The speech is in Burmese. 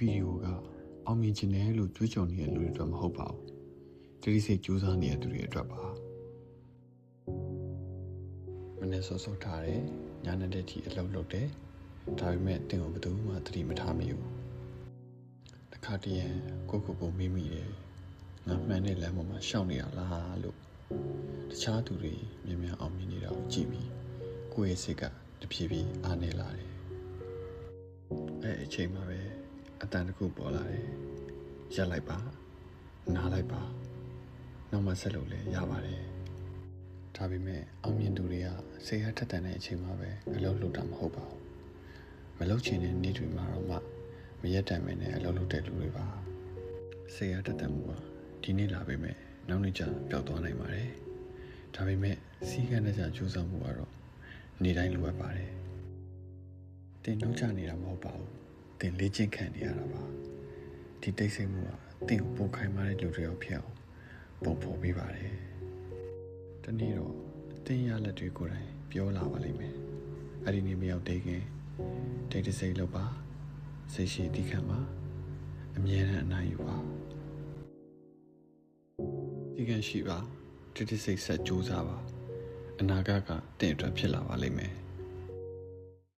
ဗီဒီယိုကအောင်မြင်ခြင်းနဲ့လို့ကြွေးကြော်နေတဲ့လူတွေအတွက်မဟုတ်ပါဘူး။တိတိစိတ်ကြိုးစားနေတဲ့သူတွေအတွက်ပါ။မနေ့စောစောထားတယ်။ညနေတဲ့ထိအလုပ်လုပ်တယ်။ဒါပေမဲ့တင်ကိုဘယ်သူမှသတိမထားမိဘူး။တစ်ခါတည်းကိုမေးမိတယ်။ငါမှန်တဲ့လမ်းပေါ်မှာရှောင်နေရလားလို့တခြားသူတွေမြင်မြန်အောင်မြင်နေတာကိုကြည့်ပြီးကိုယ့်ရဲ့စိတ်ကတဖြည်းဖြည်းအားနေလာတယ်။အဲ့အချိန်မှာပဲအတန်တစ်ခုပေါ်လာတယ်။ရက်လိုက်ပါနားလိုက်ပါနောက်မှဆက်လို့လည်းရပါတယ်။ဒါပေမဲ့အောင်မြင်သူတွေကစိတ်အားထက်သန်တဲ့အချိန်မှာပဲအလုပ်လုပ်တာမဟုတ်ပါဘူး။မလုပ်ချင်တဲ့နေ့တွေမှာတော့မှမရက်တန်မဲနဲ့အလုပ်လုပ်တဲ့လူတွေပါ။စိတ်အားထက်သန်မှုကဒီနေ့လာပေမဲ့နောက်နေ့ကျပျောက်သွားနိုင်ပါတယ်။ဒါပေမဲ့စီးကမ်းတဲ့ကြကြိုးစားမှုကတော့နေ့တိုင်းလိုအပ်ပါတယ်။တင်နှုတ်ချနေတာမဟုတ်ပါဘူး။တင်လေ့ကျင့်ခံနေရတာပါ။ဒီတိတ်ဆိတ်မှုကတင်ကိုပိုခိုင်းမာတဲ့လူတွေရောက်ဖြစ်အောင်ပုံဖော်ပေးပါတယ်။ဒီနေ့တော့တင်ရလက်တွေကိုယ်တိုင်ပြောလာပါလိမ့်မယ်။အဲ့ဒီနေ့မရောက်သေးခင်တိတ်တဆိတ်လုပ်ပါစိတ်ရှိသီးခံပါအမြဲတမ်းအနိုင်ယူပါဒီကံရှိပါတိတိစိတ်ဆက်ကြိုးစားပါအနာဂတ်ကတင့်အတွက်ဖြစ်လာပါလိမ့်မယ်